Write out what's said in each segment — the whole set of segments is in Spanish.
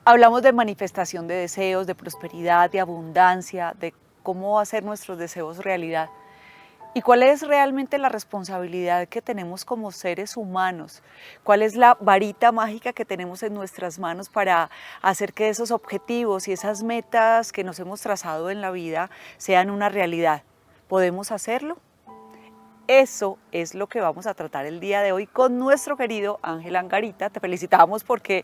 Hablamos de manifestación de deseos, de prosperidad, de abundancia, de cómo hacer nuestros deseos realidad. ¿Y cuál es realmente la responsabilidad que tenemos como seres humanos? ¿Cuál es la varita mágica que tenemos en nuestras manos para hacer que esos objetivos y esas metas que nos hemos trazado en la vida sean una realidad? ¿Podemos hacerlo? Eso es lo que vamos a tratar el día de hoy con nuestro querido Ángel Angarita. Te felicitamos porque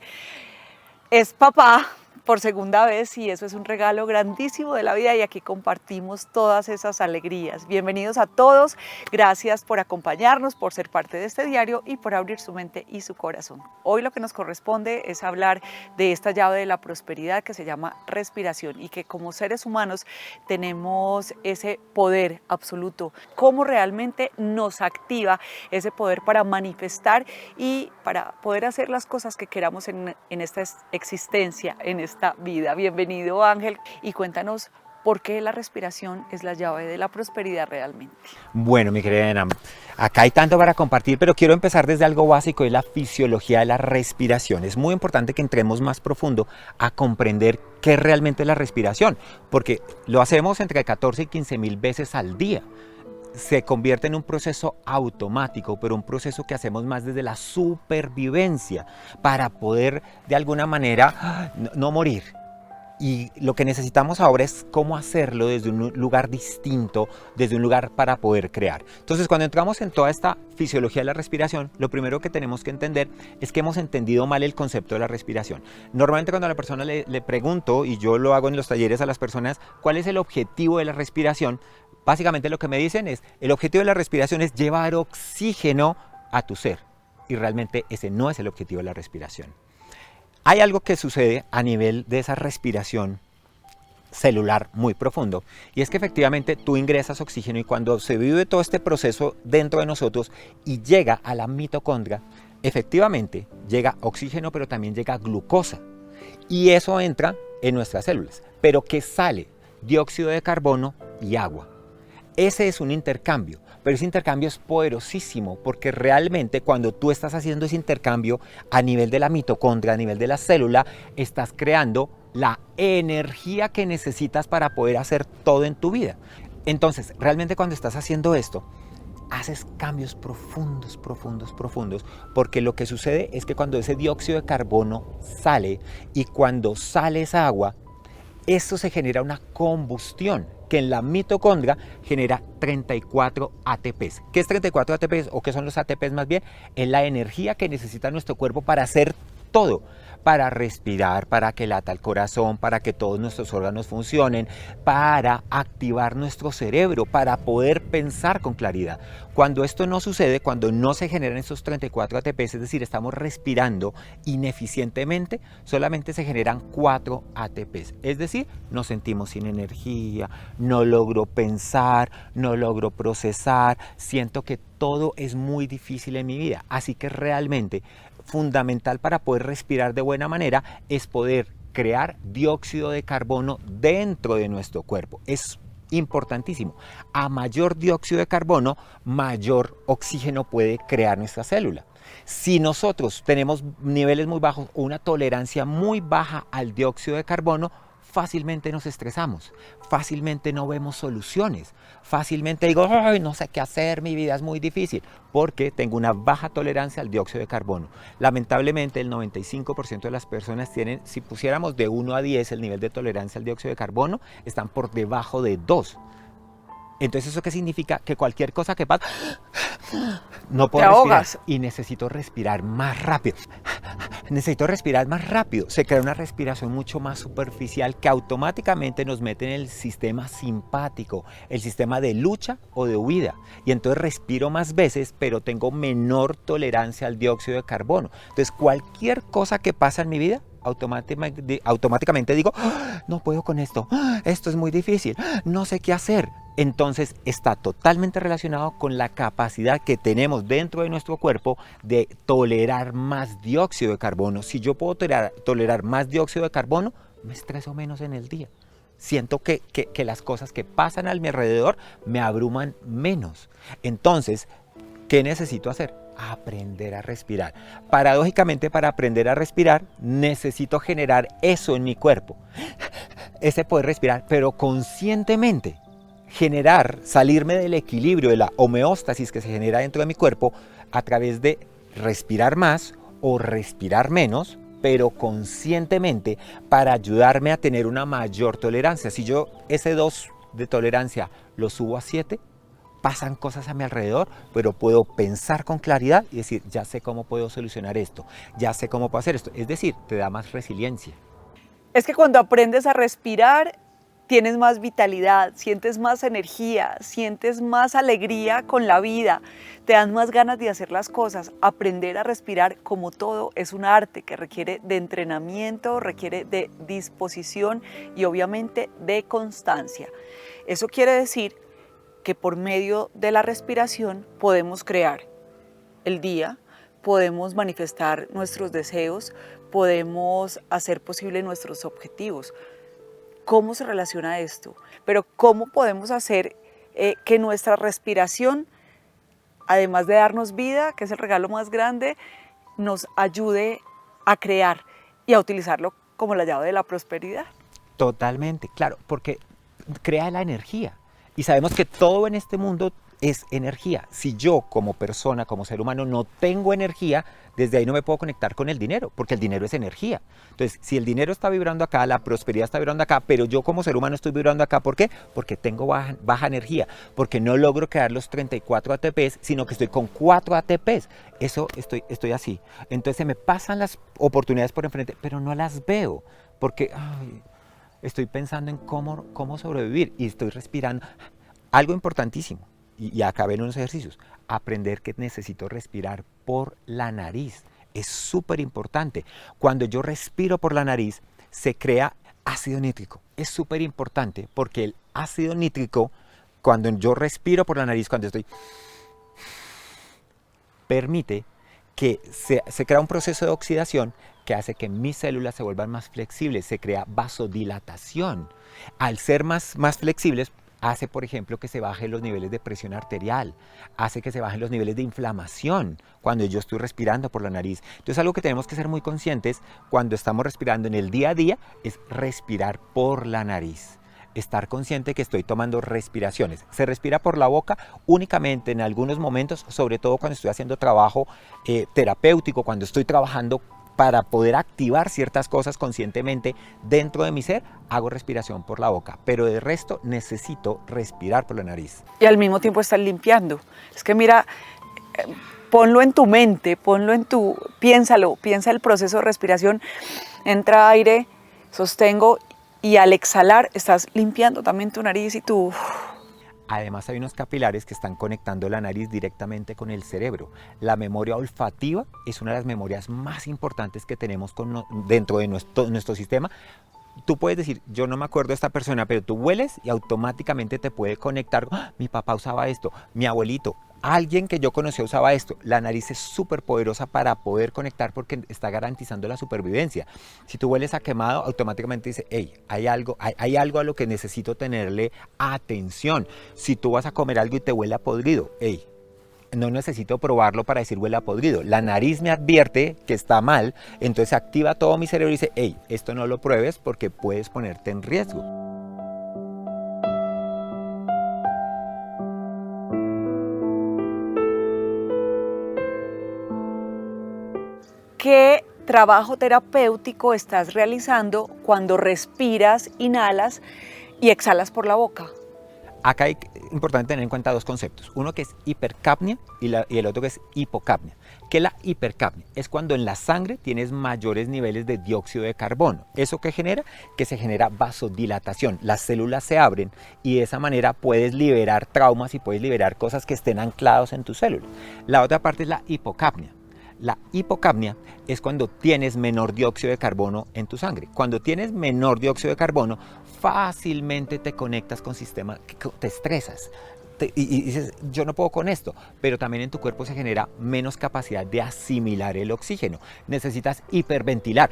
es papá por segunda vez y eso es un regalo grandísimo de la vida y aquí compartimos todas esas alegrías. Bienvenidos a todos, gracias por acompañarnos, por ser parte de este diario y por abrir su mente y su corazón. Hoy lo que nos corresponde es hablar de esta llave de la prosperidad que se llama respiración y que como seres humanos tenemos ese poder absoluto, cómo realmente nos activa ese poder para manifestar y para poder hacer las cosas que queramos en esta existencia, en esta vida. Bienvenido Ángel y cuéntanos por qué la respiración es la llave de la prosperidad realmente. Bueno, mi querida Ana, acá hay tanto para compartir, pero quiero empezar desde algo básico, es la fisiología de la respiración. Es muy importante que entremos más profundo a comprender qué es realmente la respiración, porque lo hacemos entre 14 y 15 mil veces al día. Se convierte en un proceso automático, pero un proceso que hacemos más desde la supervivencia para poder de alguna manera no morir. Y lo que necesitamos ahora es cómo hacerlo desde un lugar distinto, desde un lugar para poder crear. Entonces, cuando entramos en toda esta fisiología de la respiración, lo primero que tenemos que entender es que hemos entendido mal el concepto de la respiración. Normalmente cuando a la persona le pregunto, y yo lo hago en los talleres a las personas, ¿cuál es el objetivo de la respiración? Básicamente lo que me dicen es, el objetivo de la respiración es llevar oxígeno a tu ser. Y realmente ese no es el objetivo de la respiración. Hay algo que sucede a nivel de esa respiración celular muy profundo, y es que efectivamente tú ingresas oxígeno y cuando se vive todo este proceso dentro de nosotros y llega a la mitocondria, efectivamente llega oxígeno, pero también llega glucosa, y eso entra en nuestras células, pero ¿qué sale? Dióxido de carbono y agua. Ese es un intercambio, pero ese intercambio es poderosísimo porque realmente cuando tú estás haciendo ese intercambio a nivel de la mitocondria, a nivel de la célula, estás creando la energía que necesitas para poder hacer todo en tu vida. Entonces, realmente cuando estás haciendo esto, haces cambios profundos, profundos, profundos, porque lo que sucede es que cuando ese dióxido de carbono sale y cuando sale esa agua, esto se genera una combustión que en la mitocondria genera 34 ATPs. ¿Qué es 34 ATPs o qué son los ATPs más bien? Es la energía que necesita nuestro cuerpo para hacer todo, para respirar, para que lata el corazón, para que todos nuestros órganos funcionen, para activar nuestro cerebro, para poder pensar con claridad. Cuando esto no sucede, cuando no se generan esos 34 ATPs, es decir, estamos respirando ineficientemente, solamente se generan 4 ATPs. Es decir, nos sentimos sin energía, no logro pensar, no logro procesar, siento que todo es muy difícil en mi vida. Así que realmente fundamental para poder respirar de buena manera es poder crear dióxido de carbono dentro de nuestro cuerpo. Es importantísimo. A mayor dióxido de carbono, mayor oxígeno puede crear nuestra célula. Si nosotros tenemos niveles muy bajos o una tolerancia muy baja al dióxido de carbono, fácilmente nos estresamos, fácilmente no vemos soluciones, fácilmente digo, ay, no sé qué hacer, mi vida es muy difícil, porque tengo una baja tolerancia al dióxido de carbono. Lamentablemente el 95% de las personas tienen, si pusiéramos de 1 a 10 el nivel de tolerancia al dióxido de carbono, están por debajo de 2. Entonces, ¿eso qué significa? Que cualquier cosa que pasa, no Te puedo respirar ahogas. y necesito respirar más rápido. Necesito respirar más rápido. Se crea una respiración mucho más superficial que automáticamente nos mete en el sistema simpático, el sistema de lucha o de huida. Y entonces respiro más veces, pero tengo menor tolerancia al dióxido de carbono. Entonces, cualquier cosa que pasa en mi vida, automáticamente digo, no puedo con esto, esto es muy difícil, no sé qué hacer. Entonces está totalmente relacionado con la capacidad que tenemos dentro de nuestro cuerpo de tolerar más dióxido de carbono. Si yo puedo tolerar más dióxido de carbono, me estreso menos en el día. Siento que las cosas que pasan a mi alrededor me abruman menos. Entonces, ¿qué necesito hacer? aprender a respirar. Paradójicamente, para aprender a respirar, necesito generar eso en mi cuerpo. Ese poder respirar, pero conscientemente. Generar, salirme del equilibrio, de la homeostasis que se genera dentro de mi cuerpo a través de respirar más o respirar menos, pero conscientemente, para ayudarme a tener una mayor tolerancia. Si yo ese 2 de tolerancia lo subo a 7, pasan cosas a mi alrededor, pero puedo pensar con claridad y decir, ya sé cómo puedo solucionar esto, ya sé cómo puedo hacer esto. Es decir, te da más resiliencia. Es que cuando aprendes a respirar, tienes más vitalidad, sientes más energía, sientes más alegría con la vida, te dan más ganas de hacer las cosas. Aprender a respirar, como todo, es un arte que requiere de entrenamiento, requiere de disposición y obviamente de constancia. Eso quiere decir que por medio de la respiración podemos crear el día, podemos manifestar nuestros deseos, podemos hacer posible nuestros objetivos. ¿Cómo se relaciona esto? Pero ¿cómo podemos hacer que nuestra respiración, además de darnos vida, que es el regalo más grande, nos ayude a crear y a utilizarlo como la llave de la prosperidad? Totalmente, claro, porque crea la energía. Y sabemos que todo en este mundo es energía. Si yo como persona, como ser humano, no tengo energía, desde ahí no me puedo conectar con el dinero, porque el dinero es energía. Entonces, si el dinero está vibrando acá, la prosperidad está vibrando acá, pero yo como ser humano estoy vibrando acá, ¿por qué? Porque tengo baja energía, porque no logro crear los 34 ATPs, sino que estoy con 4 ATPs. Eso estoy así. Entonces se me pasan las oportunidades por enfrente, pero no las veo, porque estoy pensando en cómo sobrevivir y estoy respirando. Algo importantísimo, y acabé en unos ejercicios, aprender que necesito respirar por la nariz. Es súper importante. Cuando yo respiro por la nariz, se crea ácido nítrico. Es súper importante porque el ácido nítrico, cuando yo respiro por la nariz, cuando estoy, permite que se crea un proceso de oxidación que hace que mis células se vuelvan más flexibles. Se crea vasodilatación. Al ser más flexibles, hace, por ejemplo, que se bajen los niveles de presión arterial, hace que se bajen los niveles de inflamación cuando yo estoy respirando por la nariz. Entonces, algo que tenemos que ser muy conscientes cuando estamos respirando en el día a día es respirar por la nariz. Estar consciente que estoy tomando respiraciones. Se respira por la boca únicamente en algunos momentos, sobre todo cuando estoy haciendo trabajo terapéutico, cuando estoy trabajando para poder activar ciertas cosas conscientemente dentro de mi ser, hago respiración por la boca, pero de resto necesito respirar por la nariz. Y al mismo tiempo estás limpiando. Es que mira, ponlo en tu mente, piensa el proceso de respiración, entra aire, sostengo y al exhalar estás limpiando también tu nariz y tu... Además hay unos capilares que están conectando la nariz directamente con el cerebro. La memoria olfativa es una de las memorias más importantes que tenemos dentro de nuestro sistema. Tú puedes decir, yo no me acuerdo de esta persona, pero tú hueles y automáticamente te puede conectar. ¡Ah! Mi papá usaba esto, mi abuelito, alguien que yo conocí usaba esto. La nariz es súper poderosa para poder conectar porque está garantizando la supervivencia. Si tú hueles a quemado, automáticamente dice, hey, hay algo a lo que necesito tenerle atención. Si tú vas a comer algo y te huele a podrido, hey, no necesito probarlo para decir huele a podrido. La nariz me advierte que está mal, entonces activa todo mi cerebro y dice, hey, esto no lo pruebes porque puedes ponerte en riesgo. ¿Qué trabajo terapéutico estás realizando cuando respiras, inhalas y exhalas por la boca? Acá es importante tener en cuenta dos conceptos. Uno que es hipercapnia y el otro que es hipocapnia. ¿Qué es la hipercapnia? Es cuando en la sangre tienes mayores niveles de dióxido de carbono. ¿Eso qué genera? Que se genera vasodilatación. Las células se abren y de esa manera puedes liberar traumas y puedes liberar cosas que estén anclados en tus células. La otra parte es la hipocapnia. La hipocapnia es cuando tienes menor dióxido de carbono en tu sangre. Cuando tienes menor dióxido de carbono, fácilmente te conectas con sistemas, te estresas. Y dices, yo no puedo con esto, pero también en tu cuerpo se genera menos capacidad de asimilar el oxígeno. Necesitas hiperventilar.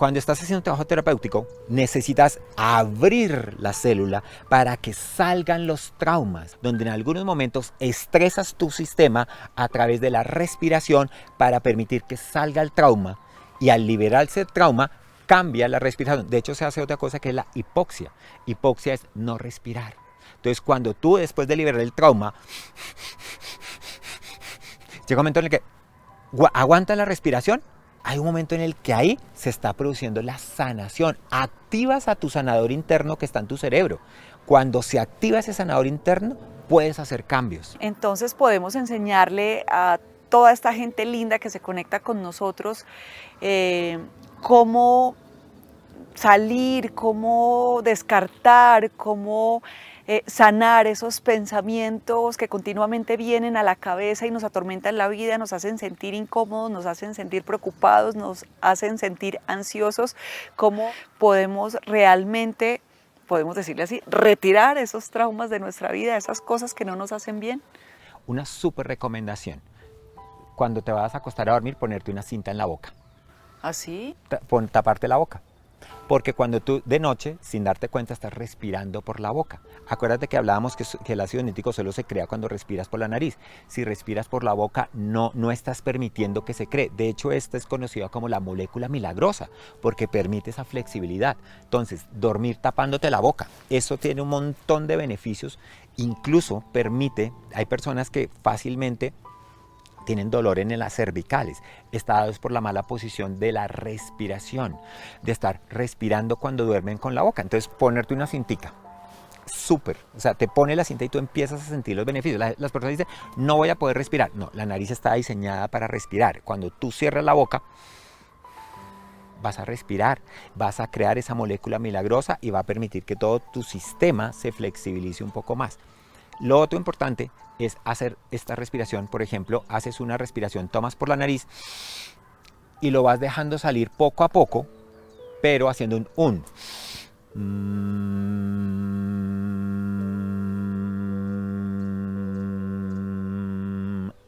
Cuando estás haciendo un trabajo terapéutico, necesitas abrir la célula para que salgan los traumas, donde en algunos momentos estresas tu sistema a través de la respiración para permitir que salga el trauma, y al liberarse el trauma, cambia la respiración. De hecho, se hace otra cosa que es la hipoxia. Hipoxia es no respirar. Entonces, cuando tú después de liberar el trauma, llega un momento en el que aguanta la respiración, hay un momento en el que ahí se está produciendo la sanación. Activas a tu sanador interno que está en tu cerebro. Cuando se activa ese sanador interno, puedes hacer cambios. Entonces podemos enseñarle a toda esta gente linda que se conecta con nosotros cómo salir, cómo descartar, cómo sanar esos pensamientos que continuamente vienen a la cabeza y nos atormentan la vida, nos hacen sentir incómodos, nos hacen sentir preocupados, nos hacen sentir ansiosos. Cómo podemos realmente, podemos decirle así, retirar esos traumas de nuestra vida, esas cosas que no nos hacen bien. Una súper recomendación: cuando te vas a acostar a dormir, ponerte una cinta en la boca. ¿Así? Taparte la boca. Porque cuando tú de noche, sin darte cuenta, estás respirando por la boca. Acuérdate que hablábamos que el ácido nítrico solo se crea cuando respiras por la nariz. Si respiras por la boca, no estás permitiendo que se cree. De hecho, esta es conocida como la molécula milagrosa, porque permite esa flexibilidad. Entonces, dormir tapándote la boca, eso tiene un montón de beneficios. Incluso permite, hay personas que fácilmente tienen dolor en las cervicales, está dado por la mala posición de la respiración, de estar respirando cuando duermen con la boca. Entonces, ponerte una cintica, súper, o sea, te pone la cinta y tú empiezas a sentir los beneficios. Las personas dicen, no voy a poder respirar. No, la nariz está diseñada para respirar. Cuando tú cierras la boca, vas a respirar, vas a crear esa molécula milagrosa y va a permitir que todo tu sistema se flexibilice un poco más. Lo otro importante es hacer esta respiración. Por ejemplo, haces una respiración, tomas por la nariz y lo vas dejando salir poco a poco, pero haciendo un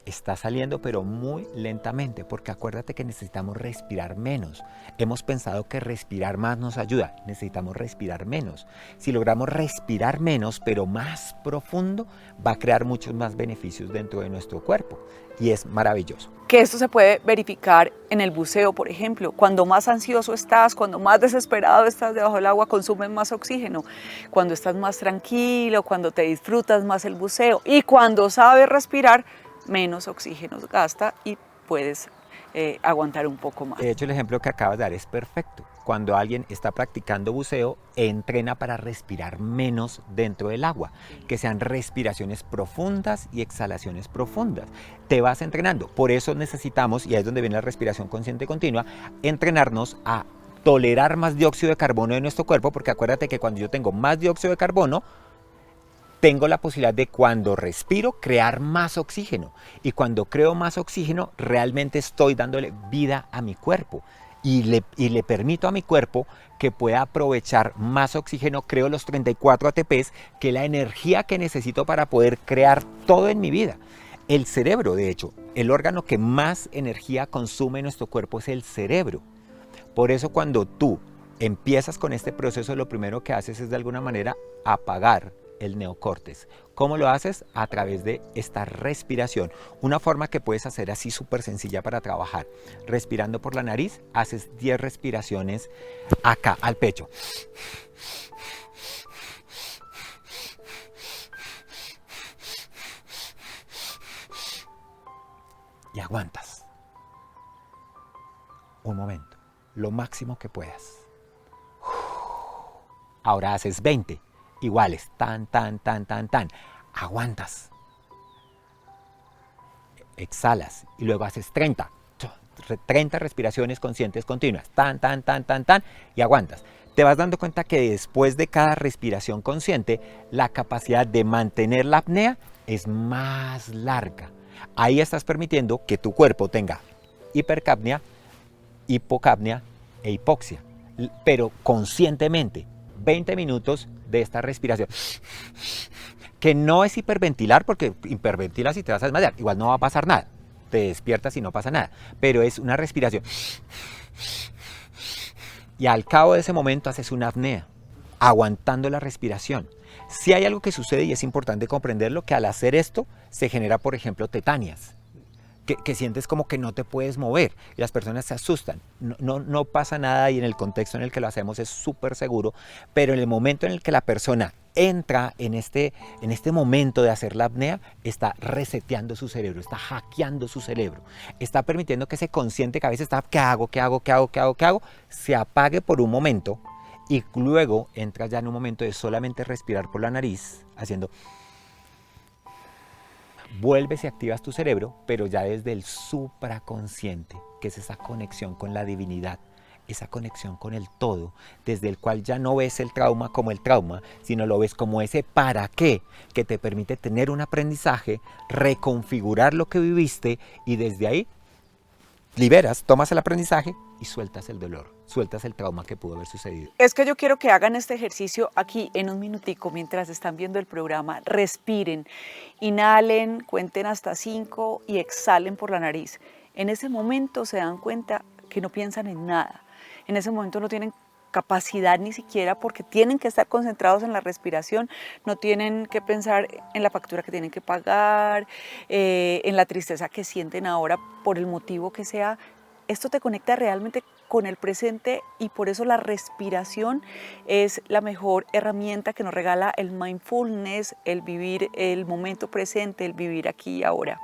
está saliendo, pero muy lentamente, porque acuérdate que necesitamos respirar menos. Hemos pensado que respirar más nos ayuda, necesitamos respirar menos. Si logramos respirar menos, pero más profundo, va a crear muchos más beneficios dentro de nuestro cuerpo, y es maravilloso. Que esto se puede verificar en el buceo, por ejemplo. Cuando más ansioso estás, cuando más desesperado estás debajo del agua, consumes más oxígeno. Cuando estás más tranquilo, cuando te disfrutas más el buceo y cuando sabes respirar, menos oxígeno gasta y puedes aguantar un poco más. De hecho, el ejemplo que acabas de dar es perfecto. Cuando alguien está practicando buceo, entrena para respirar menos dentro del agua, que sean respiraciones profundas y exhalaciones profundas. Te vas entrenando. Por eso necesitamos, y ahí es donde viene la respiración consciente continua, entrenarnos a tolerar más dióxido de carbono de nuestro cuerpo, porque acuérdate que cuando yo tengo más dióxido de carbono, tengo la posibilidad de, cuando respiro, crear más oxígeno. Y cuando creo más oxígeno, realmente estoy dándole vida a mi cuerpo. Y le permito a mi cuerpo que pueda aprovechar más oxígeno. Creo los 34 ATPs, que es la energía que necesito para poder crear todo en mi vida. El cerebro, de hecho, el órgano que más energía consume en nuestro cuerpo es el cerebro. Por eso, cuando tú empiezas con este proceso, lo primero que haces es, de alguna manera, apagar el neocórtex. ¿Cómo lo haces? A través de esta respiración. Una forma que puedes hacer así súper sencilla para trabajar. Respirando por la nariz, haces 10 respiraciones acá, al pecho. Y aguantas. Un momento. Lo máximo que puedas. Ahora haces 20. Iguales, tan, aguantas, exhalas y luego haces 30 respiraciones conscientes continuas, tan, y aguantas. Te vas dando cuenta que después de cada respiración consciente, la capacidad de mantener la apnea es más larga. Ahí estás permitiendo que tu cuerpo tenga hipercapnia, hipocapnia e hipoxia, pero conscientemente. 20 minutos de esta respiración, que no es hiperventilar, porque hiperventilas y te vas a desmayar, igual no va a pasar nada, te despiertas y no pasa nada, pero es una respiración y al cabo de ese momento haces una apnea, aguantando la respiración. Si hay algo que sucede y es importante comprenderlo, que al hacer esto se genera, por ejemplo, tetanias, que sientes como que no te puedes mover y las personas se asustan. No pasa nada y en el contexto en el que lo hacemos es súper seguro, pero en el momento en el que la persona entra en este momento de hacer la apnea, está reseteando su cerebro, está hackeando su cerebro, está permitiendo que ese consciente que a veces está, ¿qué hago? Se apague por un momento y luego entras ya en un momento de solamente respirar por la nariz, haciendo... Vuelves y activas tu cerebro, pero ya desde el supraconsciente, que es esa conexión con la divinidad, esa conexión con el todo, desde el cual ya no ves el trauma como el trauma, sino lo ves como ese para qué, que te permite tener un aprendizaje, reconfigurar lo que viviste y desde ahí liberas, tomas el aprendizaje y sueltas el dolor, sueltas el trauma que pudo haber sucedido. Es que yo quiero que hagan este ejercicio aquí en un minutico mientras están viendo el programa. Respiren, inhalen, cuenten hasta 5 y exhalen por la nariz. En ese momento se dan cuenta que no piensan en nada. En ese momento no tienen capacidad ni siquiera porque tienen que estar concentrados en la respiración, no tienen que pensar en la factura que tienen que pagar, en la tristeza que sienten ahora por el motivo que sea. Esto te conecta realmente con el presente y por eso la respiración es la mejor herramienta que nos regala el mindfulness, el vivir el momento presente, el vivir aquí y ahora.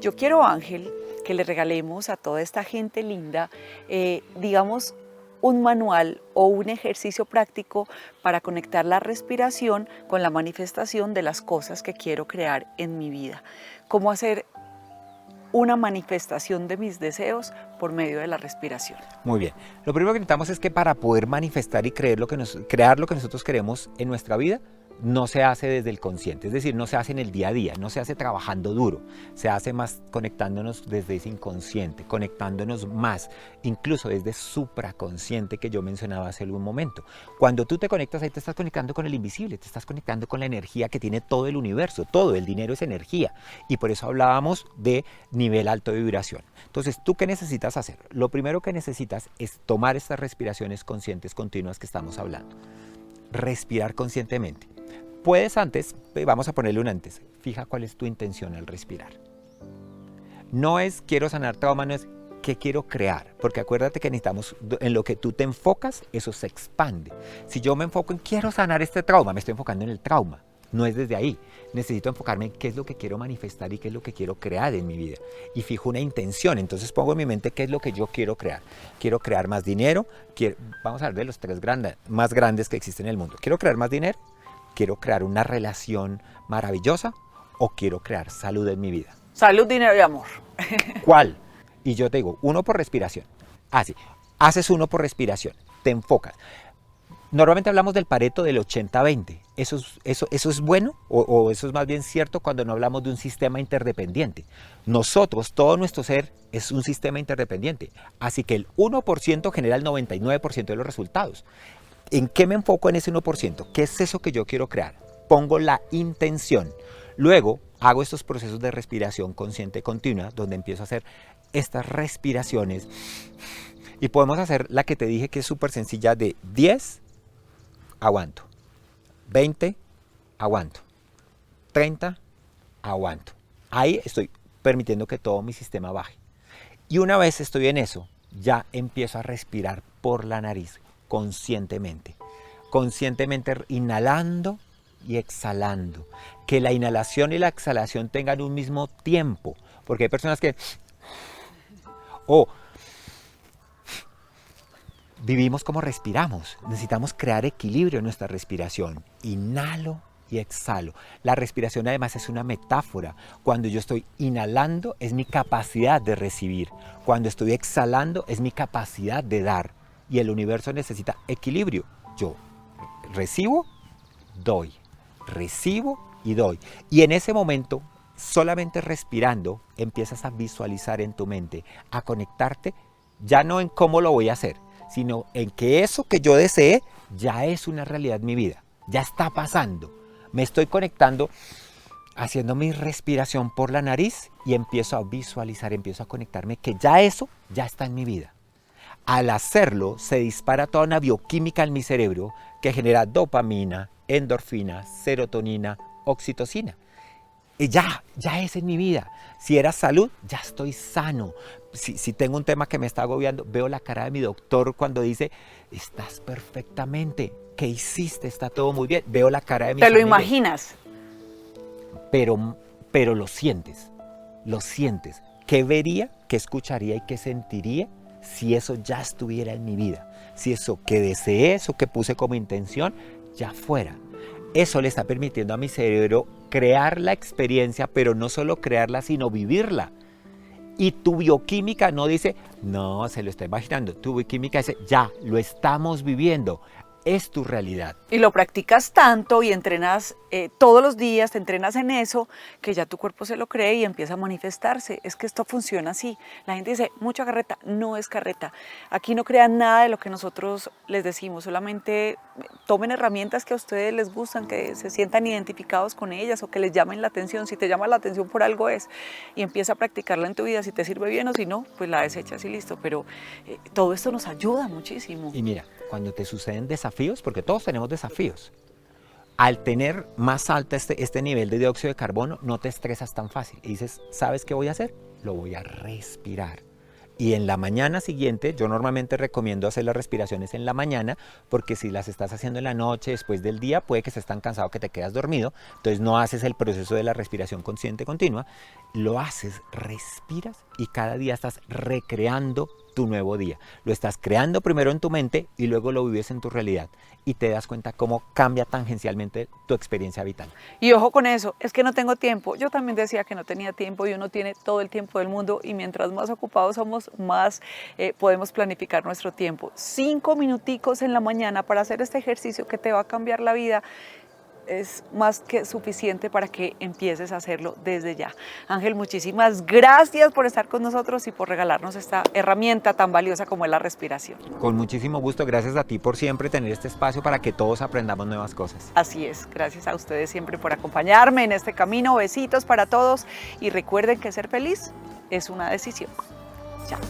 Yo quiero, Ángel, que le regalemos a toda esta gente linda, digamos, un manual o un ejercicio práctico para conectar la respiración con la manifestación de las cosas que quiero crear en mi vida. Cómo hacer una manifestación de mis deseos por medio de la respiración. Muy bien. Lo primero que necesitamos es que para poder manifestar y crear lo que nosotros queremos en nuestra vida, no se hace desde el consciente, es decir, no se hace en el día a día, no se hace trabajando duro, se hace más conectándonos desde ese inconsciente, conectándonos más, incluso desde supraconsciente que yo mencionaba hace algún momento. Cuando tú te conectas ahí te estás conectando con el invisible, te estás conectando con la energía que tiene todo el universo, todo, el dinero es energía y por eso hablábamos de nivel alto de vibración. Entonces, ¿tú qué necesitas hacer? Lo primero que necesitas es tomar estas respiraciones conscientes continuas que estamos hablando, respirar conscientemente. Puedes antes, vamos a ponerle un antes, fija cuál es tu intención al respirar. No es quiero sanar trauma, no es qué quiero crear, porque acuérdate que necesitamos, en lo que tú te enfocas, eso se expande. Si yo me enfoco en quiero sanar este trauma, me estoy enfocando en el trauma, no es desde ahí. Necesito enfocarme en qué es lo que quiero manifestar y qué es lo que quiero crear en mi vida. Y fijo una intención, entonces pongo en mi mente qué es lo que yo quiero crear. Quiero crear más dinero, vamos a hablar de los tres más grandes que existen en el mundo. Quiero crear más dinero, quiero crear una relación maravillosa o quiero crear salud en mi vida. Salud, dinero y amor. ¿Cuál? Y yo te digo, uno por respiración. Así, haces uno por respiración, te enfocas. Normalmente hablamos del Pareto del 80-20. ¿Eso es bueno o eso es más bien cierto cuando no hablamos de un sistema interdependiente? Nosotros, todo nuestro ser es un sistema interdependiente. Así que el 1% genera el 99% de los resultados. ¿En qué me enfoco en ese 1%? ¿Qué es eso que yo quiero crear? Pongo la intención. Luego hago estos procesos de respiración consciente continua donde empiezo a hacer estas respiraciones. Y podemos hacer la que te dije que es súper sencilla de 10, aguanto, 20, aguanto, 30, aguanto. Ahí estoy permitiendo que todo mi sistema baje. Y una vez estoy en eso, ya empiezo a respirar por la nariz conscientemente. Conscientemente inhalando y exhalando. Que la inhalación y la exhalación tengan un mismo tiempo. Porque hay personas que... vivimos como respiramos, necesitamos crear equilibrio en nuestra respiración. Inhalo y exhalo. La respiración además es una metáfora. Cuando yo estoy inhalando es mi capacidad de recibir. Cuando estoy exhalando es mi capacidad de dar. Y el universo necesita equilibrio. Yo recibo, doy. Recibo y doy. Y en ese momento, solamente respirando, empiezas a visualizar en tu mente, a conectarte ya no en cómo lo voy a hacer, sino en que eso que yo deseé ya es una realidad en mi vida, ya está pasando. Me estoy conectando, haciendo mi respiración por la nariz y empiezo a visualizar, empiezo a conectarme que ya eso ya está en mi vida. Al hacerlo se dispara toda una bioquímica en mi cerebro que genera dopamina, endorfina, serotonina, oxitocina. Y ya es en mi vida. Si era salud, ya estoy sano. Si tengo un tema que me está agobiando, veo la cara de mi doctor cuando dice, estás perfectamente, ¿qué hiciste? Está todo muy bien. Veo la cara de mis ¿Te lo amigos. imaginas? Pero lo sientes. ¿Qué vería, qué escucharía y qué sentiría si eso ya estuviera en mi vida? Si eso que deseé, eso que puse como intención, ya fuera. Eso le está permitiendo a mi cerebro crear la experiencia, pero no solo crearla, sino vivirla. Y tu bioquímica no dice, no, se lo está imaginando. Tu bioquímica dice, ya, lo estamos viviendo. Es tu realidad. Y lo practicas tanto y entrenas todos los días, te entrenas en eso, que ya tu cuerpo se lo cree y empieza a manifestarse. Es que esto funciona así. La gente dice, mucha carreta, no es carreta. Aquí no crean nada de lo que nosotros les decimos, solamente tomen herramientas que a ustedes les gustan, que se sientan identificados con ellas o que les llamen la atención. Si te llama la atención por algo es, y empieza a practicarla en tu vida. Si te sirve bien o si no, pues la desechas y listo. Pero todo esto nos ayuda muchísimo. Y mira, cuando te suceden desafíos, porque todos tenemos desafíos, al tener más alta este nivel de dióxido de carbono, no te estresas tan fácil. Y dices, ¿sabes qué voy a hacer? Lo voy a respirar. Y en la mañana siguiente, yo normalmente recomiendo hacer las respiraciones en la mañana, porque si las estás haciendo en la noche, después del día, puede que estés tan cansado que te quedas dormido, entonces no haces el proceso de la respiración consciente continua, lo haces, respiras y cada día estás recreando tu nuevo día. Lo estás creando primero en tu mente y luego lo vives en tu realidad y te das cuenta cómo cambia tangencialmente tu experiencia vital. Y ojo con eso, es que no tengo tiempo. Yo también decía que no tenía tiempo y uno tiene todo el tiempo del mundo y mientras más ocupados somos, más podemos planificar nuestro tiempo. 5 minuticos en la mañana para hacer este ejercicio que te va a cambiar la vida es más que suficiente para que empieces a hacerlo desde ya. Ángel, muchísimas gracias por estar con nosotros y por regalarnos esta herramienta tan valiosa como es la respiración. Con muchísimo gusto, gracias a ti por siempre tener este espacio para que todos aprendamos nuevas cosas. Así es, gracias a ustedes siempre por acompañarme en este camino. Besitos para todos y recuerden que ser feliz es una decisión. Chao.